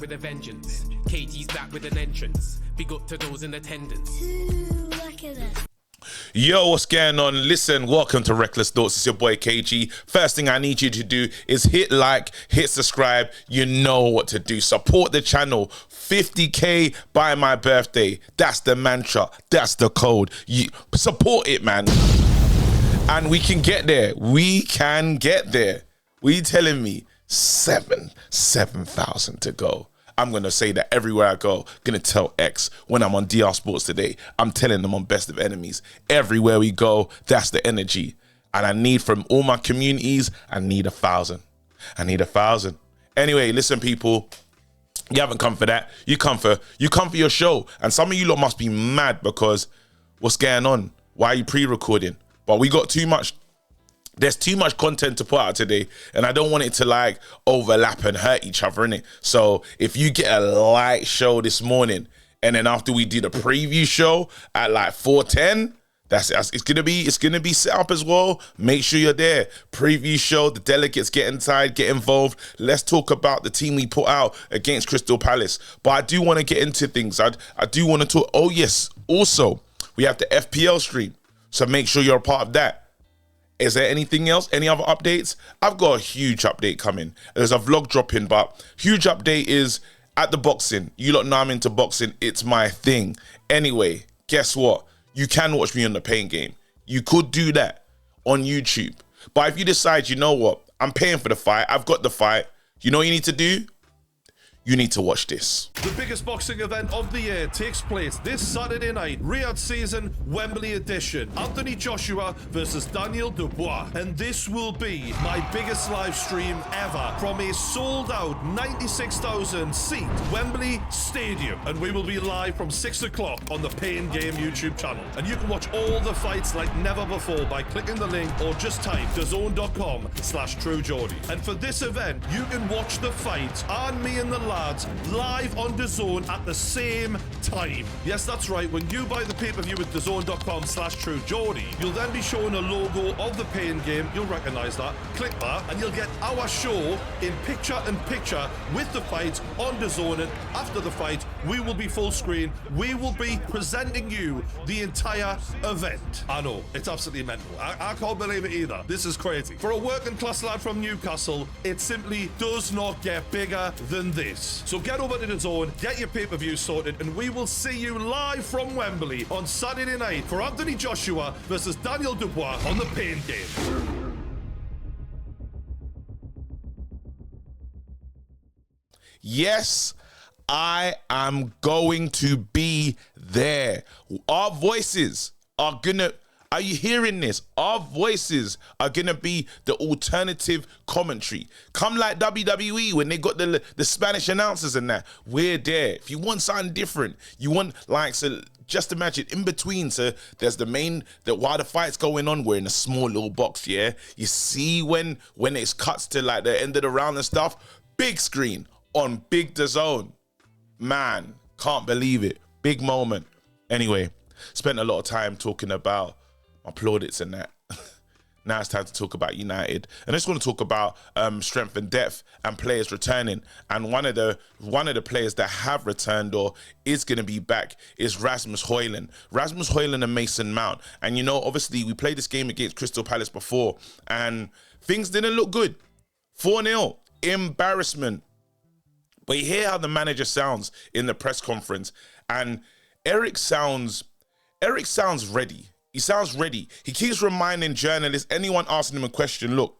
with a vengeance. KG's back with an entrance. Big up to those in attendance. Yo, what's going on? Listen, welcome to Reckless Thoughts. It's your boy KG. First thing I need you to do is hit like, hit subscribe. You know what to do. Support the channel. 50K by my birthday. That's the mantra. That's the code. You support it, man. And we can get there. We can get there. What are you telling me? 7,000 to go. I'm going to say that everywhere I go. Going to tell X when I'm on DR Sports today. I'm telling them on Best of Enemies. Everywhere we go, that's the energy. And I need from all my communities, I need 1,000. I need 1,000. Anyway, listen, people. You haven't come for that. You come for your show. And some of you lot must be mad because what's going on? Why are you pre-recording? But we got too much. There's too much content to put out today, and I don't want it to like overlap and hurt each other, innit? So if you get a light show this morning, and then after we do the preview show at like 4:10, it's gonna be set up as well. Make sure you're there. Preview show, the delegates get inside, get involved. Let's talk about the team we put out against Crystal Palace. But I do want to get into things. I do want to talk. Oh yes, also we have the FPL stream, so make sure you're a part of that. Is there anything else? Any other updates? I've got a huge update coming. There's a vlog dropping, but huge update is at the boxing. You lot know I'm into boxing. It's my thing. Anyway, guess what? You can watch me on the Pain Game. You could do that on YouTube. But if you decide, you know what? I'm paying for the fight. I've got the fight. You know what you need to do? You need to watch this. The biggest boxing event of the year takes place this Saturday night, Riyadh Season, Wembley edition. Anthony Joshua versus Daniel Dubois. And this will be my biggest live stream ever from a sold out 96,000 seat Wembley Stadium. And we will be live from 6 o'clock on the Pain Game YouTube channel. And you can watch all the fights like never before by clicking the link or just type DAZN.com/TrueGeordie. And for this event, you can watch the fight and me and the lads live on DAZN at the same time. Yes, that's right. When you buy the pay-per-view at DAZN.com/TrueGeordie, you'll then be shown a logo of the Pain Game. You'll recognize that. Click that, and you'll get our show in picture-in-picture with the fight on DAZN. And after the fight, we will be full screen. We will be presenting you the entire event. I know, it's absolutely mental. I can't believe it either. This is crazy. For a working class lad from Newcastle, it simply does not get bigger than this. So get over to DAZN, get your pay-per-view sorted, and we will see you live from Wembley on Saturday night for Anthony Joshua versus Daniel Dubois on the Pain Game. Yes, I am going to be there. Our voices are gonna... Are you hearing this? Our voices are going to be the alternative commentary. Come like WWE when they got the Spanish announcers and that. We're there. If you want something different, you want like, so just imagine in between. So there's the main, that while the fight's going on, we're in a small little box, yeah? You see when it cuts to like the end of the round and stuff, big screen on big DAZN. Man, can't believe it. Big moment. Anyway, spent a lot of time talking about my plaudits and that. Now it's time to talk about United, and I just want to talk about strength and depth and players returning. And one of the players that have returned or is going to be back is Rasmus Højlund. Rasmus Højlund and Mason Mount. And you know, obviously we played this game against Crystal Palace before, and things didn't look good. 4-0, embarrassment. But you hear how the manager sounds in the press conference, and Eric sounds ready. He sounds ready. He keeps reminding journalists, anyone asking him a question, look,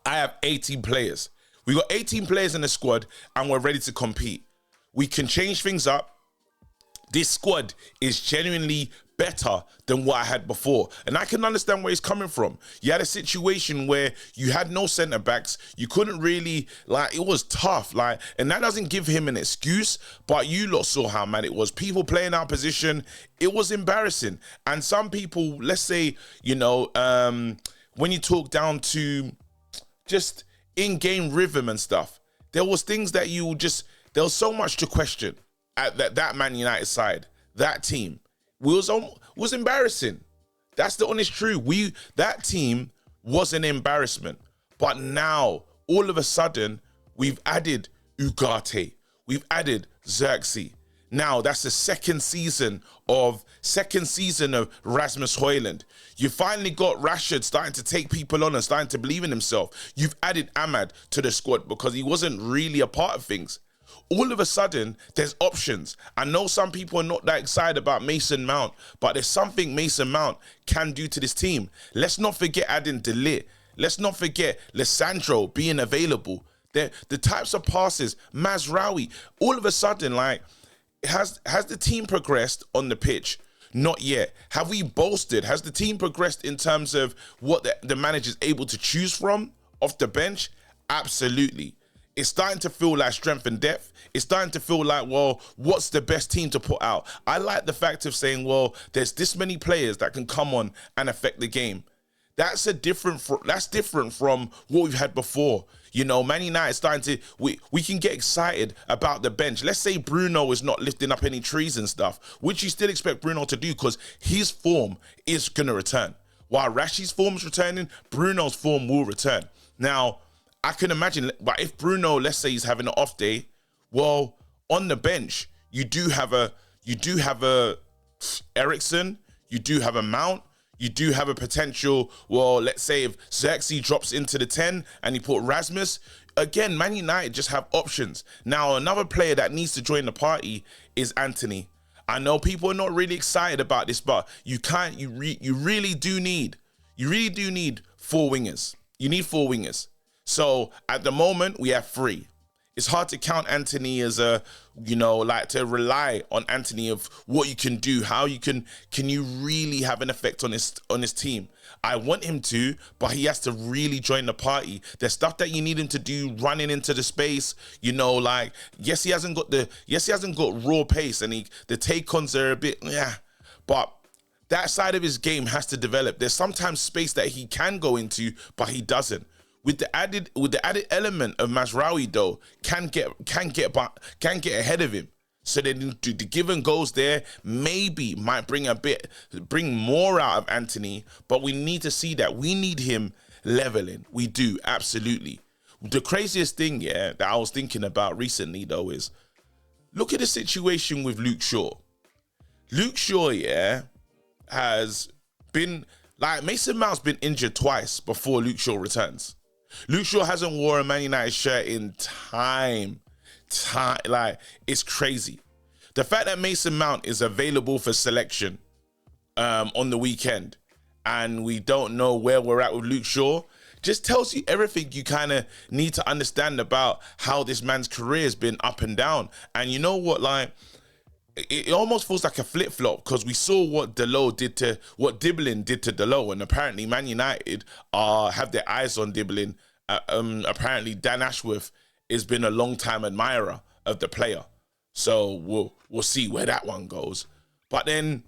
I have 18 players. We got 18 players in the squad and we're ready to compete. We can change things up. This squad is genuinely better than what I had before. And I can understand where he's coming from. You had a situation where you had no centre backs. You couldn't really, like, it was tough. Like, and that doesn't give him an excuse, but you lot saw how mad it was. People playing our position, it was embarrassing. And some people, let's say, you know, when you talk down to just in-game rhythm and stuff, there was things that you just, there was so much to question at that Man United side, that team. Was embarrassing. That's the honest truth. That team was an embarrassment. But now, all of a sudden, we've added Ugarte. we've added Xerxes. Now that's the second season of Rasmus Højlund. You finally got Rashford starting to take people on and starting to believe in himself. You've added Ahmad to the squad because he wasn't really a part of things. All of a sudden, there's options. I know some people are not that excited about Mason Mount, but there's something Mason Mount can do to this team. Let's not forget adding De Ligt. Let's not forget Lissandro being available. The types of passes, Mazraoui, all of a sudden, like, has the team progressed on the pitch? Not yet. Have we bolstered? Has the team progressed in terms of what the manager's able to choose from off the bench? Absolutely. It's starting to feel like strength and depth. It's starting to feel like, well, what's the best team to put out? I like the fact of saying, well, there's this many players that can come on and affect the game. That's different from what we've had before. You know, Man United starting to, we can get excited about the bench. Let's say Bruno is not lifting up any trees and stuff, which you still expect Bruno to do because his form is going to return. While Rashi's form is returning, Bruno's form will return. Now, I can imagine, but if Bruno, let's say he's having an off day, well, on the bench, you do have a Eriksen, you do have a Mount, you do have a potential, well, let's say if Xerxes drops into the 10 and you put Rasmus, again, Man United just have options. Now, another player that needs to join the party is Antony. I know people are not really excited about this, but you really do need 4 wingers. You need 4 wingers. So at the moment, we have 3. It's hard to count Antony as to rely on Antony of what you can do, how you can you really have an effect on his team. I want him to, but he has to really join the party. There's stuff that you need him to do, running into the space, yes, he hasn't got raw pace and the take-ons are a bit, but that side of his game has to develop. There's sometimes space that he can go into, but he doesn't. With the added element of Mazraoui though, can get ahead of him. So then the give and goes there maybe might bring more out of Antony, but we need to see that. We need him leveling. We do, absolutely. The craziest thing, that I was thinking about recently though is, look at the situation with Luke Shaw. Luke Shaw, has been, like, Mason Mount's been injured twice before Luke Shaw returns. Luke Shaw hasn't worn a Man United shirt in time. Like, it's crazy. The fact that Mason Mount is available for selection on the weekend and we don't know where we're at with Luke Shaw just tells you everything you kind of need to understand about how this man's career has been up and down. And you know what, like, it almost feels like a flip-flop because we saw what Dibbling did to Dalot, and apparently Man United have their eyes on Dibbling. Apparently Dan Ashworth has been a long-time admirer of the player, so we'll see where that one goes. But then,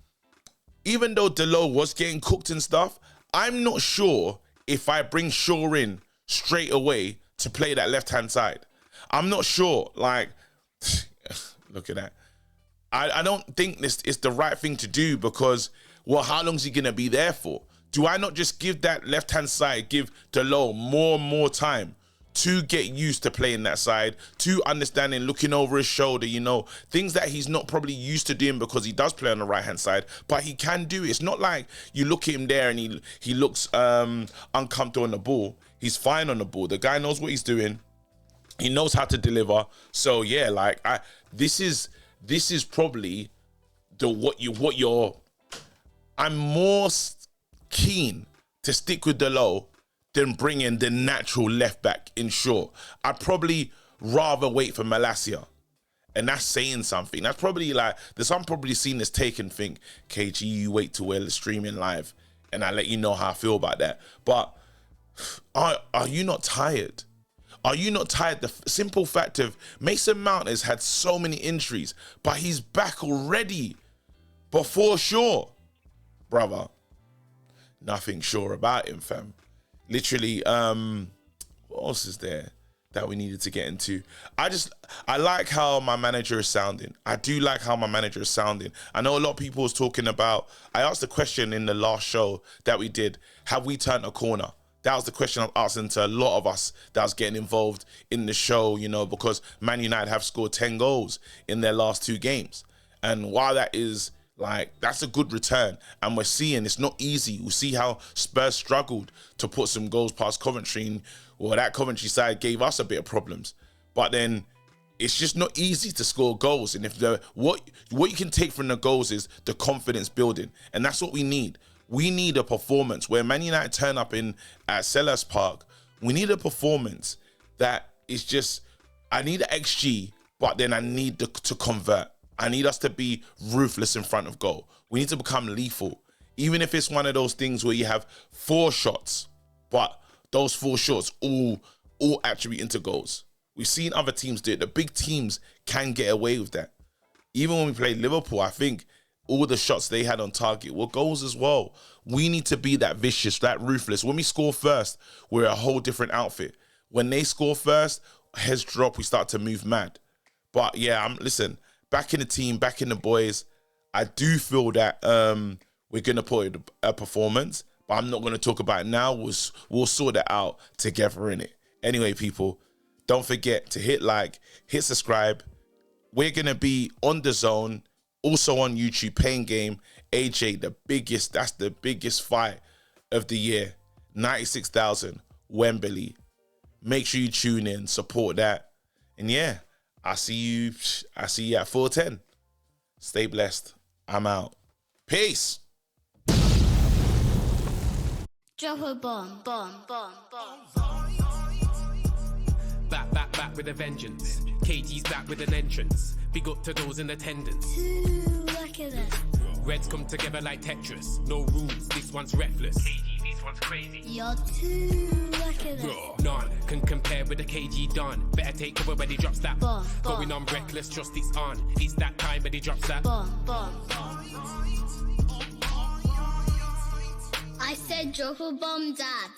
even though Dalot was getting cooked and stuff, I'm not sure if I bring Shaw in straight away to play that left-hand side. I'm not sure. Like, look at that. I don't think this is the right thing to do because, well, how long is he going to be there for? Do I not just give that left-hand side, give Dalot more time to get used to playing that side, to understanding, looking over his shoulder, things that he's not probably used to doing because he does play on the right-hand side, but he can do it. It's not like you look at him there and he looks uncomfortable on the ball. He's fine on the ball. The guy knows what he's doing. He knows how to deliver. So, yeah, like, this is probably I'm more keen to stick with Dalot than bring in the natural left back in Shaw. I'd probably rather wait for Malacia. And that's saying something. That's probably like, there's some probably seen this take and think, KG, you wait till we're streaming live and I let you know how I feel about that. But are you not tired? Are you not tired? The simple fact of Mason Mount has had so many injuries, but he's back already before Shaw. Brother, nothing sure about him, fam. Literally, what else is there that we needed to get into? I like how my manager is sounding. I do like how my manager is sounding. I know a lot of people was talking about, I asked the question in the last show that we did, have we turned a corner? That was the question I'm asking to a lot of us that was getting involved in the show, you know, because Man United have scored 10 goals in their last 2 games. And while that is, like, that's a good return. And we're seeing it's not easy. We see how Spurs struggled to put some goals past Coventry. And, well, that Coventry side gave us a bit of problems. But then it's just not easy to score goals. And if what you can take from the goals is the confidence building. And that's what we need. We need a performance where Man United turn up at Selhurst Park. We need a performance that is just, I need an XG, but then I need to convert. I need us to be ruthless in front of goal. We need to become lethal. Even if it's one of those things where you have 4 shots, but those 4 shots all attribute into goals. We've seen other teams do it. The big teams can get away with that. Even when we played Liverpool, I think all the shots they had on target were goals as well. We need to be that vicious, that ruthless. When we score first, we're a whole different outfit. When they score first, heads drop, we start to move mad. But yeah, listen, back in the team, back in the boys, I do feel that we're going to put a performance, but I'm not going to talk about it now. We'll sort it out together, innit? Anyway, people, don't forget to hit like, hit subscribe. We're going to be on DAZN, also on YouTube, Pain Game, AJ, that's the biggest fight of the year. 96,000, Wembley. Make sure you tune in, support that. And yeah, I see you at 4:10. Stay blessed. I'm out. Peace. Drop a bomb. Back with a vengeance. KG's back with an entrance. Big up to those in attendance. Look at this. Reds come together like Tetris. No rules, this one's reckless. KG, this one's crazy. You're too lucky at this. None can compare with the KG Don. Better take cover when he drops that. Bomb. Going on reckless, trust it's on. It's that time when he drops that. Bomb. I said drop a bomb, Dad.